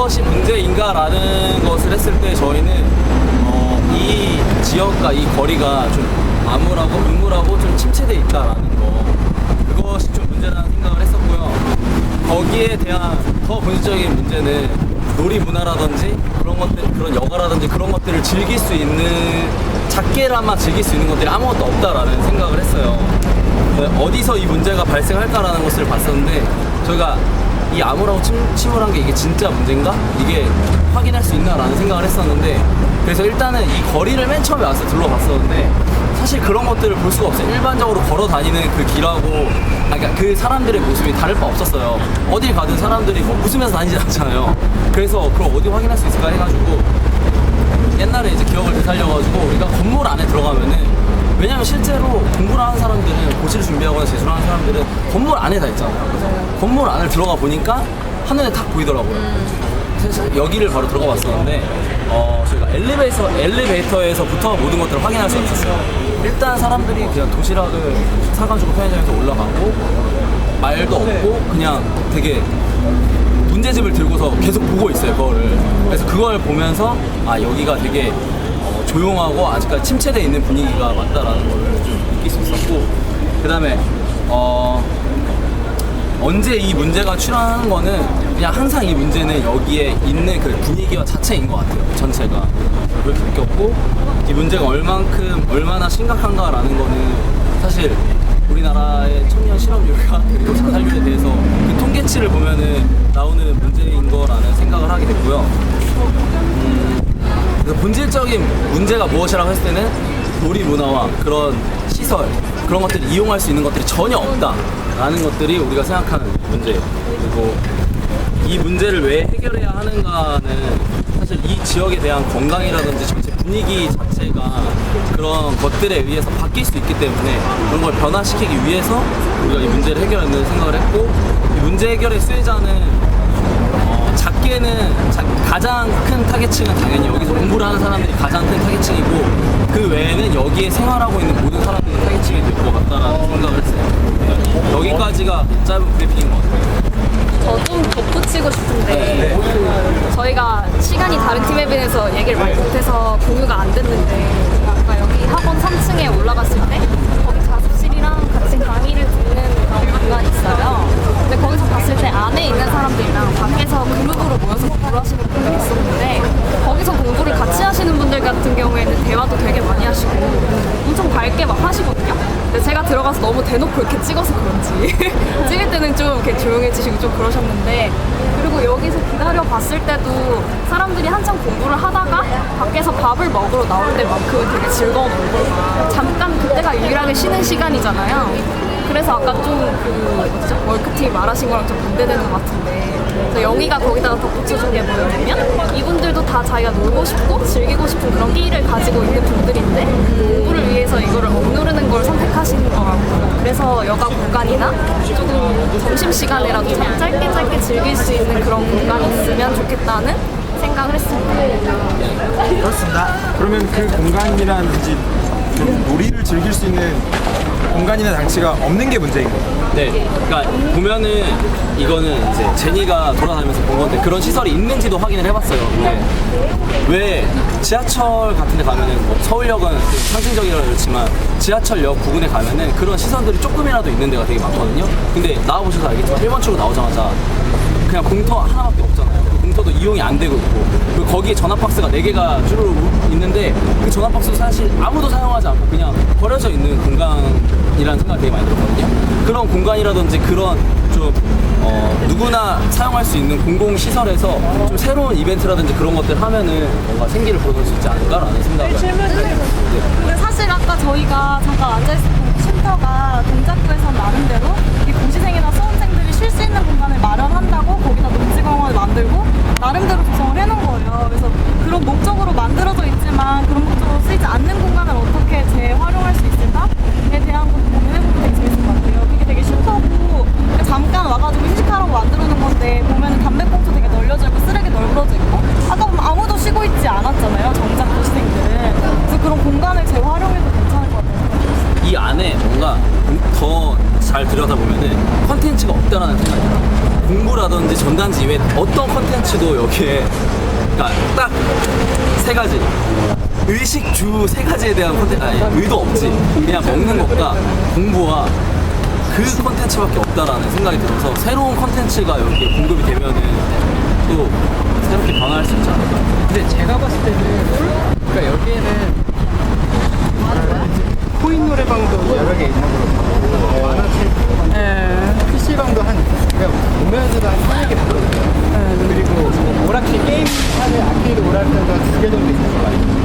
그것이 문제인가라는 것을 했을 때 저희는 이 지역과 이 거리가 좀 암울하고 음울하고 좀 침체돼 있다라는 거, 그것이 좀 문제라는 생각을 했었고요. 거기에 대한 더 본질적인 문제는 놀이 문화라든지 그런 것들, 그런 여가라든지 그런 것들을 즐길 수 있는, 작게나마 즐길 수 있는 것들이 아무것도 없다라는 생각을 했어요. 어디서 이 문제가 발생할까라는 것을 봤었는데, 저희가 이 암울하고 침울한 게 이게 진짜 문제인가? 이게 확인할 수 있나라는 생각을 했었는데, 그래서 일단은 이 거리를 맨 처음에 와서 둘러봤었는데 사실 그런 것들을 볼 수가 없어요. 일반적으로 걸어 다니는 그 길하고, 그러니까 그 사람들의 모습이 다를 바 없었어요. 어딜 가든 사람들이 뭐 웃으면서 다니지 않잖아요. 그래서 그걸 어디 확인할 수 있을까 해가지고 옛날에 이제 기억을 되살려가지고 우리가 건물 안에 들어가면은, 왜냐면 실제로 공부를 하는 사람들은, 고시를 준비하거나 제출을 하는 사람들은 건물 안에 다 있잖아요. 그래서 건물 안을 들어가 보니까 한눈에 딱 보이더라고요. 사실 여기를 바로 들어가 봤었는데 저희가 엘리베이터에서부터 모든 것들을 확인할 수 있었어요. 일단 사람들이 그냥 도시락을 사가지고 편의점에서 올라가고 말도 없고 그냥 되게 문제집을 들고서 계속 보고 있어요, 그거를. 그래서 그걸 보면서 아, 여기가 되게 조용하고 아직까지 침체되어 있는 분위기가 맞다라는 걸 좀 느낄 수 있었고, 그 다음에 언제 이 문제가 출현하는 거는 그냥 항상 이 문제는 여기에 있는 그 분위기와 자체인 것 같아요, 전체가. 그렇게 느꼈고, 이 문제가 얼마나 심각한가라는 거는 사실 우리나라의 청년 실업률과 그리고 자살률에 대해서 그 통계치를 보면은 나오는 문제인 거라는 생각을 하게 됐고요. 그래서 본질적인 문제가 무엇이라고 했을 때는 놀이 문화와 그런 시설, 그런 것들을 이용할 수 있는 것들이 전혀 없다라는 것들이 우리가 생각하는 문제예요. 그리고 이 문제를 왜 해결해야 하는가는 사실 이 지역에 대한 건강이라든지 전체 분위기 자체가 그런 것들에 의해서 바뀔 수 있기 때문에 그런 걸 변화시키기 위해서 우리가 이 문제를 해결하는 생각을 했고, 이 문제 해결의 수혜자는 가장 큰 타겟층은 당연히 여기서 공부를 하는 사람들이 가장 큰 타겟층이고, 그 외에는 여기에 생활하고 있는 모든 사람들이 타겟층이 될 것 같다라는 생각을 했어요. 여기까지가 짧은 브리핑인 것 같아요. 저 좀 덧붙이고 싶은데, 저희가 시간이 다른 팀에 비해서 얘기를 많이 못해서 공유가 안 됐는데, 아까 여기 학원 3층에 올라갔을 때 거기 자습실이랑 같이 강의를 듣는 그런 공간이 있어요. 근데 거기서 봤을 때 안에 있는 사람들이랑 밖에서 그룹으로 모여서 공부를 하시는 분들이 있었는데, 거기서 공부를 같이 하시는 분들 같은 경우에는 대화도 되게 많이 하시고 엄청 밝게 막 하시거든요. 근데 제가 들어가서 너무 대놓고 이렇게 찍어서 그런지 찍을 때는 좀 이렇게 조용해지시고 좀 그러셨는데, 그리고 여기서 기다려 봤을 때도 사람들이 한참 공부를 하다가 밖에서 밥을 먹으러 나올 때만큼은 되게 즐거운 얼굴과, 잠깐 그때가 유일하게 쉬는 시간이잖아요. 그래서 아까 좀 월크팀이 말하신 거랑 좀 반대되는 것 같은데, 그래서 영희가 거기다가 덧붙여준 게 뭐냐면, 이분들도 다 자기가 놀고 싶고 즐기고 싶은 그런 끼를 가지고 있는 분들인데 공부를 위해서 이거를 억누르는 걸 선택하시는 것 같고, 그래서 여가 공간이나 조금 점심시간에라도 참 짧게 즐길 수 있는 그런 공간이 있으면 좋겠다는 생각을 했습니다. 그렇습니다. 그러면 그 공간이라든지 좀 놀이를 즐길 수 있는 공간이나 장치가 없는 게 문제인 거예요. 네, 그러니까 보면은 이거는 이제 제니가 돌아다니면서 본 건데 그런 시설이 있는지도 확인을 해봤어요. 근데 왜 지하철 같은 데 가면은 뭐 서울역은 상징적이라 그렇지만 지하철역 부근에 가면은 그런 시설들이 조금이라도 있는 데가 되게 많거든요. 근데 나와보셔서 알겠지만 1번 출구 나오자마자 그냥 공터 하나밖에 없잖아요. 공터도 이용이 안 되고 있고, 그리고 거기에 전화박스가 4개가 주로 있는데 그 전화박스도 사실 아무도 사용하지 않고 그냥 버려져 있는 공간이라는 생각이 되게 많이 들었거든요. 그런 공간이라든지 그런 좀 누구나 사용할 수 있는 공공시설에서 좀 새로운 이벤트라든지 그런 것들 하면은 뭔가 생기를 불어넣을 수 있지 않을까라는 생각을 근데 사실 아까 저희가 잠깐 앉아있었던 쉼터가 동작구에서 나름대로 이 고시생이나 수험생들이 쉴 수 있는 공간을 마련한다고 거기다 녹지공원을 만들고 나름대로 구성을 해놓은 거예요. 그래서 그런 목적으로 만들어져 있지만 그런 목적으로 쓰이지 않는 공간을 어떻게 재활용할 수 있을까에 대한 것도 고민해보면 되게 재밌을 것 같아요. 그게 되게 쉼터고 잠깐 와가지고 휴식하라고 만들어놓은 건데, 보면은 담배꽁초 되게 널려져 있고 쓰레기 널브러져 있고, 아까 보면 아무도 쉬고 있지 않았잖아요, 정작 고시생들은. 그래서 그런 공간을 재활용해도 괜찮을 것 같아요. 이 안에 뭔가 더 잘 들여다보면은 컨텐츠가 없다라는 생각이 들어요. 공부라든지 전단지 이외에 어떤 컨텐츠도 여기에 그러니까 딱 세 가지 의식 주 세 가지에 대한 컨텐츠 아니 의도 없지 그냥 먹는 것과 공부와 그 컨텐츠밖에 없다라는 생각이 들어서 새로운 컨텐츠가 여기에 공급이 되면은 또 새롭게 변화할 수 있지 않을까. 근데 제가 봤을 때는 그러니까 여기에는 코인 노래방도 여러 개 있는 걸로 봤고 만화책 PC방도 그러니까 보면서도 한 3개 봤거든요. 그리고 오락실 게임 하는 아케이드 오락실도 한 2개 정도 있는 거 같아요.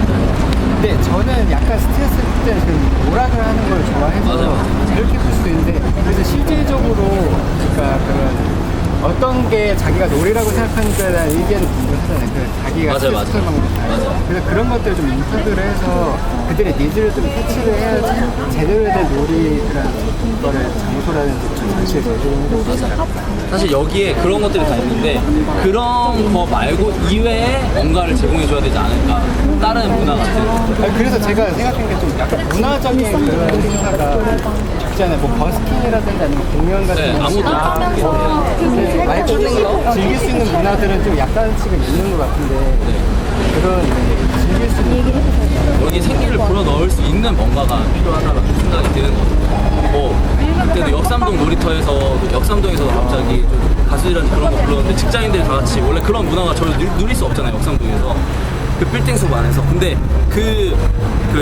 근데 저는 약간 스트레스 때는 그 오락을 하는 걸 좋아해서 맞아요. 그렇게 볼 수도 있는데 그래서 실질적으로 그러니까 그런 어떤 게 자기가 놀이라고 생각하는 거에 대한 의견을 분분하잖아요. 그 자기가 맞아요. 스트레스 방법 맞아요. 그래서 그런 것들을 좀 인터뷰를 해서 그들의 니즈를 좀 캐치를 해야지 제대로 된 놀이 그런 거를 장소라든지 좀 장치에 제대로 사실 여기에 그런 것들이 다 있는데 그런 거 말고 이외에 뭔가를 제공해줘야 되지 않을까. 다른 문화 같은. 그래서 제가 생각한 게 좀 약간 문화적인 그런 행사가 있잖아요. 뭐 버스킹이라든지 아니면 공연 같은 네, 거 아무도 말고 즐길 수 있는 문화들은 좀 약간씩은 있는 것 같은데 그런 즐길 수 있는 여기 생기를 불어넣을 수 있는 뭔가가 필요하다는 생각이 드는 거죠. 뭐 그때도 역삼동 놀이터에서 역삼동에서도 갑자기 좀 가수들한테 그런 거 불렀는데 직장인들이 다 같이 원래 그런 문화가 전혀 누릴 수 없잖아요. 역삼동에서 그 빌딩숲 안에서. 근데 그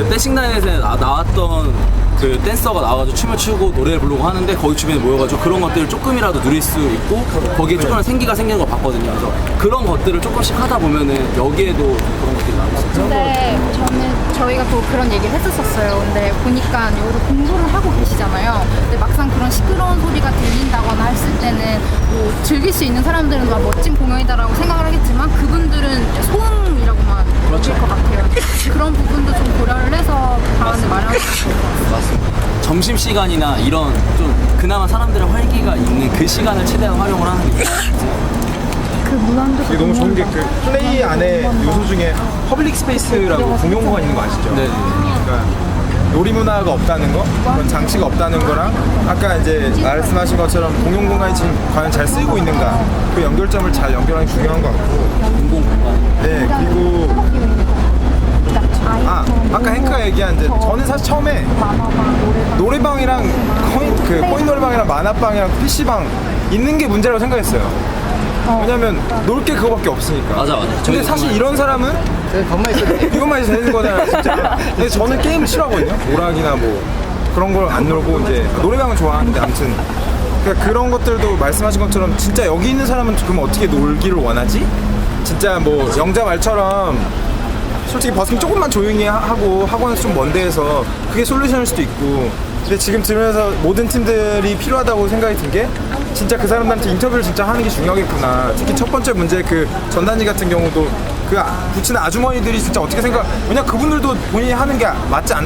댄싱나잇에 나왔던 그 댄서가 나와가지고 춤을 추고 노래를 부르고 하는데 거기 주변에 모여가지고 그런 것들을 조금이라도 누릴 수 있고 거기에 조금은 생기가 생기는 걸 봤거든요. 그래서 그런 것들을 조금씩 하다 보면은 여기에도 그런 것들이 나올 수 있죠. 근데 저희가 또 그런 얘기를 했었어요. 근데 보니까 여기서 공부를 하고 계시잖아요. 근데 막상 그런 시끄러운 소리가 들린다거나 했을 때는 뭐 즐길 수 있는 사람들은 막 멋진 공연이다라고 생각을 하겠지만 그분들은 소음이라고만 그렇죠. 느낄 것 같아요. 그런 부분도 좀 고려를 해서 방안을 마련하는 것 같아요. 맞습니다. 점심 시간이나 이런 좀 그나마 사람들의 활기가 있는 그 시간을 최대한 활용을 하는 게 이게 너무 좋은 게 그 플레이 안에 요소 중에 퍼블릭 스페이스라고 공용 공간 있는 거 아시죠? 네. 그러니까 놀이 문화가 없다는 거, 그런 장치가 없다는 거랑 아까 이제 말씀하신 것처럼 공용 공간이 지금 과연 잘 쓰이고 있는가 그 연결점을 잘 연결하는 게 중요한 것 같고 공공 공간. 네 그리고 아까 행크가 얘기한 이제 저는 사실 처음에 노래방이랑 코인 노래방이랑 만화방이랑 PC방 있는 게 문제라고 생각했어요. 왜냐면 놀 게 그거밖에 없으니까. 맞아. 근데 사실 이런 사람은 덤만 있어도 이것만 해서 되는 거잖아요, 진짜. 근데 저는 게임을 싫어하거든요. 오락이나 뭐 그런 걸 안 놀고 이제 노래방은 좋아하는데 아무튼 그러니까 그런 것들도 말씀하신 것처럼 진짜 여기 있는 사람은 그럼 어떻게 놀기를 원하지? 진짜 뭐 영자 말처럼 솔직히 버스킹 조금만 조용히 하고 학원에서 좀 먼 데에서 그게 솔루션일 수도 있고 근데 지금 들으면서 모든 팀들이 필요하다고 생각이 든 게 진짜 그 사람들한테 인터뷰를 진짜 하는 게 중요하겠구나. 특히 첫 번째 문제 그 전단지 같은 경우도 그 붙이는 아주머니들이 진짜 어떻게 왜냐 그분들도 본인이 하는 게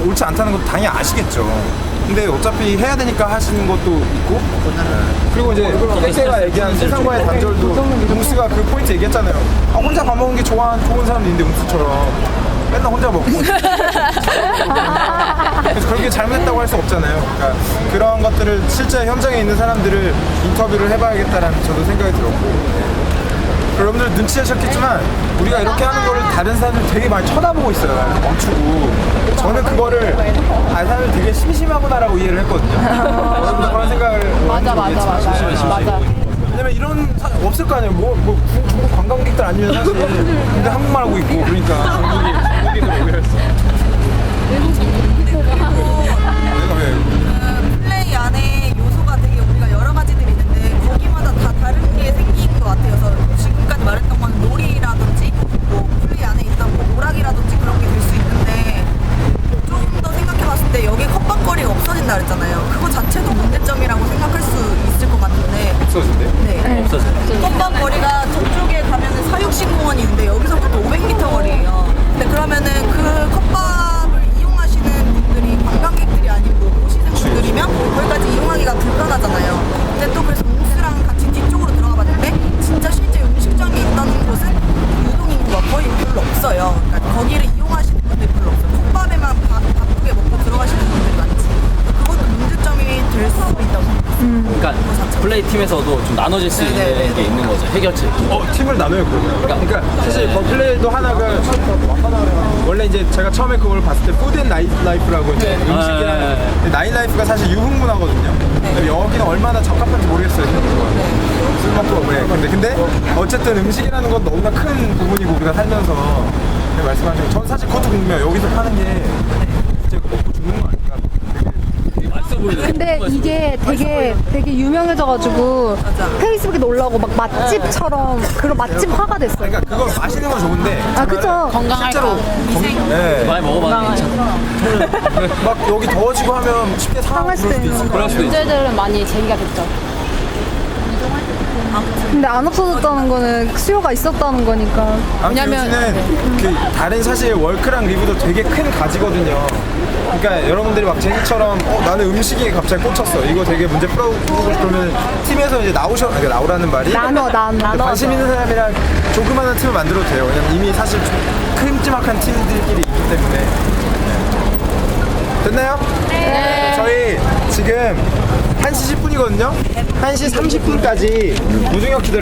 옳지 않다는 것도 당연히 아시겠죠. 근데 어차피 해야 되니까 하시는 것도 있고 그리고 이제 땡땡가 얘기한 세상과의 단절도 웅스가 그 포인트 얘기했잖아요. 혼자 밥 먹는 게 좋은 사람도 있는데 웅스처럼 맨날 혼자 먹고 그래서 그렇게 잘못했다고 할 수 없잖아요. 그러니까 그런 것들을 실제 현장에 있는 사람들을 인터뷰를 해봐야겠다라는 저도 생각이 들었고 여러분들 눈치채셨겠지만 우리가 이렇게 하는 거를 다른 사람들 되게 많이 쳐다보고 있어요. 멈추고 저는 그거를 사람들 되게 심심하구나라고 이해를 했거든요. 여러분들 그런 생각을 맞아. 왜냐면 이런 없을 거 아니에요. 뭐 중국 관광객들 아니면 사실 근데 한국말 하고 있고 그러니까 중국인들 오히려 했어. 내가 왜? 플레이 안에 요소가 되게 우리가 여러 가지들이 있는데 거기마다 다 다른 게 생긴 것 같아요. 그래서 지금까지 말했던 건 놀이라든지 뭐 플레이 안에 있던 뭐 오락이라든지 그런 게 될 수 있는데 좀 더 생각해봤을 때 여기 컵밥거리가 없어진다 그랬잖아요. 그거 자체도 문제점이라고 생각할 수 있을 것 같은데 없어진대? 네. 없어져요. 컵밥거리가 저쪽에 가면은 사육식공원이 있는데 여기서부터 500m 거리예요. 근데 그러면은 그 컵밥을 이용하시는 그러니까 플레이 팀에서도 좀 나눠질 수 있는 게 있는 거죠. 해결책. 팀을 나눠요 그러면. 그러니까 사실 버플레이도 하나가 원래 이제 제가 처음에 그걸 봤을 때 푸드 앤 나이프라고 이제 음식이랑 네. 나인라이프가 사실 유흥문화거든요. 여기는 얼마나 적합한지 모르겠어요. 술 먹고 그래. 근데 어쨌든 음식이라는 건 너무나 큰 부분이고 우리가 살면서 말씀하신 전 사실 그것도 궁금해요. 여기서 파는 게 진짜 먹고 죽는 거 아닐까? 맛있어 보이네. 근데 이게 되게 유명해져가지고 페이스북에도 올라오고 막 맛집처럼 그런 맛집화가 됐어요. 그러니까 그거 마시는 건 좋은데 아 그죠? 실제로 네. 많이 먹어봤는데 괜찮아. 막 여기 더워지고 하면 쉽게 상할 상할 수도 있을 그럴 수도 있어. 문제들은 많이 제기가 됐죠. 근데 안 없어졌다는 거는 수요가 있었다는 거니까. 왜냐면 그 다른 사실 월크랑 리뷰도 되게 큰 가지거든요. 그러니까 여러분들이 막 제니처럼 나는 음식이 갑자기 꽂혔어. 이거 되게 문제 풀어보고 싶으면 팀에서 이제 그러니까 나오라는 말이 나눠. 관심 있는 사람이랑 조그마한 팀을 만들어도 돼요. 왜냐면 이미 사실 큼지막한 팀들끼리 있기 때문에. 됐나요? 네. 저희 지금 1시 10분이거든요. 1시 30분까지 무중력 기다려.